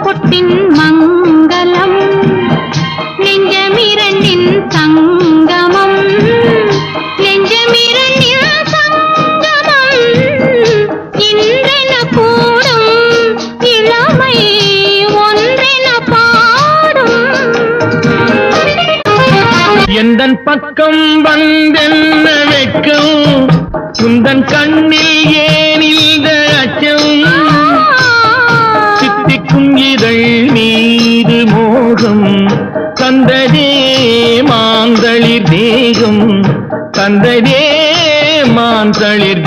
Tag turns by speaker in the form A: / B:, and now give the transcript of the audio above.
A: பொட்டின் மங்களம் நெஞ்சமிரண்டின் சங்கமம் நெஞ்சமிரண்டின் சங்கமம் இன்றென கூடும் இளமை ஒன்றென பாடும்
B: எந்தன் பக்கம் வந்தென்ன வெட்கம் உந்தன் கண்ணில் ஏன் இந்த அச்சம் சித்திக்கும் இதழ் மீது மோகம் தந்ததே மாந்தளிர் தேகம் தந்ததே மாந்தளிர்